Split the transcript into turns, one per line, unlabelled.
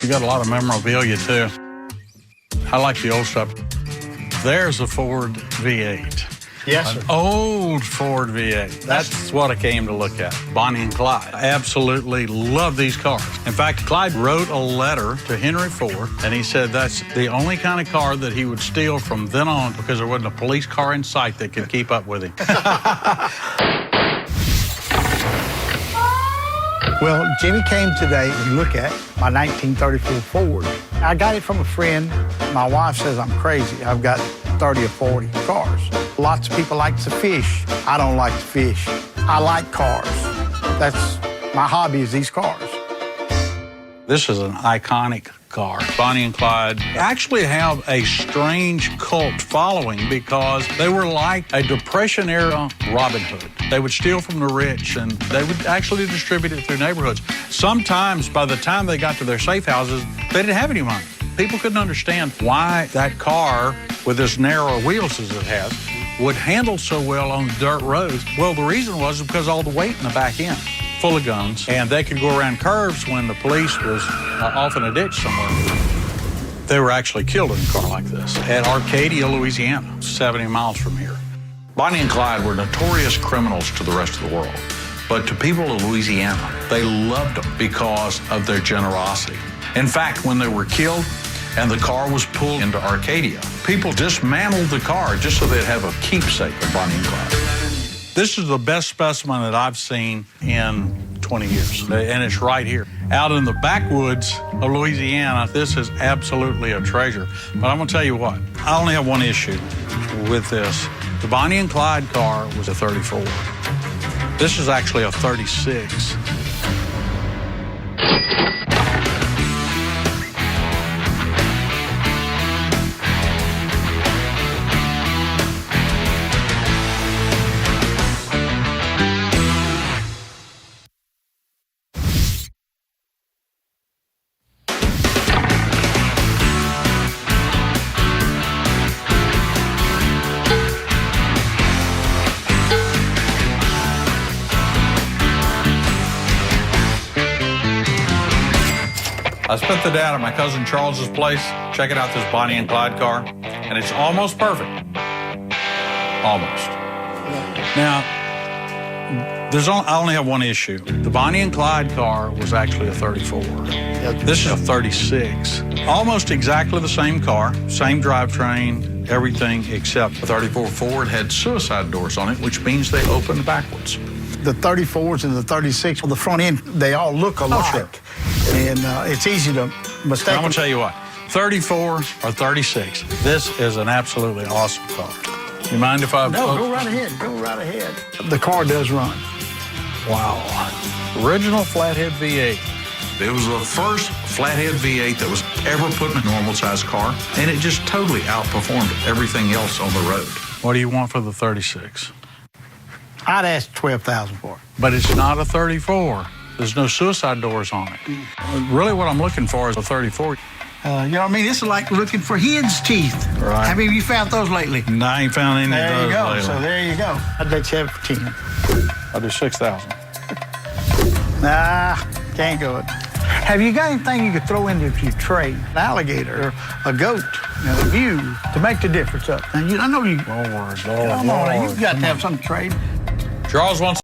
We got a lot of memorabilia, too. I like the old stuff. There's a Ford V8.
Yes, sir.
An old Ford V8. That's what I came to look at. Bonnie and Clyde. I absolutely love these cars. In fact, Clyde wrote a letter to Henry Ford, and he said that's the only kind of car that he would steal from then on because there wasn't a police car in sight that could keep up with him.
Well, Jimmy came today to look at my 1934 Ford. I got it from a friend. My wife says I'm crazy. I've got 30 or 40 cars. Lots of people like to fish. I don't like to fish. I like cars. That's my hobby, is these cars.
This is an iconic car. Bonnie and Clyde actually have a strange cult following because they were like a Depression-era Robin Hood. They would steal from the rich, and they would actually distribute it through neighborhoods. Sometimes, by the time they got to their safe houses, they didn't have any money. People couldn't understand why that car, with as narrow wheels as it has, would handle so well on dirt roads. Well, the reason was because all the weight in the back end, full of guns, and they could go around curves when the police was off in a ditch somewhere. They were actually killed in a car like this at Arcadia, Louisiana, 70 miles from here. Bonnie and Clyde were notorious criminals to the rest of the world, but to people of Louisiana, they loved them because of their generosity. In fact, when they were killed and the car was pulled into Arcadia, people dismantled the car just so they'd have a keepsake of Bonnie and Clyde. This is the best specimen that I've seen in 20 years, and it's right here. Out in the backwoods of Louisiana, this is absolutely a treasure. But I'm gonna tell you what, I only have one issue with this. The Bonnie and Clyde car was a 34. This is actually a 36. I spent the day at my cousin Charles's place checking out this Bonnie and Clyde car, and it's almost perfect. Almost. Now, I only have one issue. The Bonnie and Clyde car was actually a 34. This is a 36. Almost exactly the same car, same drivetrain, everything except the 34 Ford had suicide doors on it, which means they opened backwards.
The 34s and the 36 on the front end, they all look alike. And it's easy to mistake.
I'm going to tell you what, 34 or 36, this is an absolutely awesome car. You mind if I...
No, go right ahead. Go right ahead. The car does run.
Wow. Original flathead V8.
It was the first flathead V8 that was ever put in a normal-sized car, and it just totally outperformed everything else on the road.
What do you want for the 36?
I'd ask $12,000 for it.
But it's not a 34. There's no suicide doors on it. Really what I'm looking for is a 34.
You know what I mean? This is like looking for hen's teeth.
Right.
Have you found those lately?
No, I ain't found any of
There
those
you go.
lately.
So there you go. I'd bet you have it for 10.
I'll do 6,000.
Nah, can't do it. Have you got anything you could throw into your trade? An alligator or a goat, a view, to make the difference up? Now, I know you...
Lord,
Come on, you've got to have some trade.
Charles wants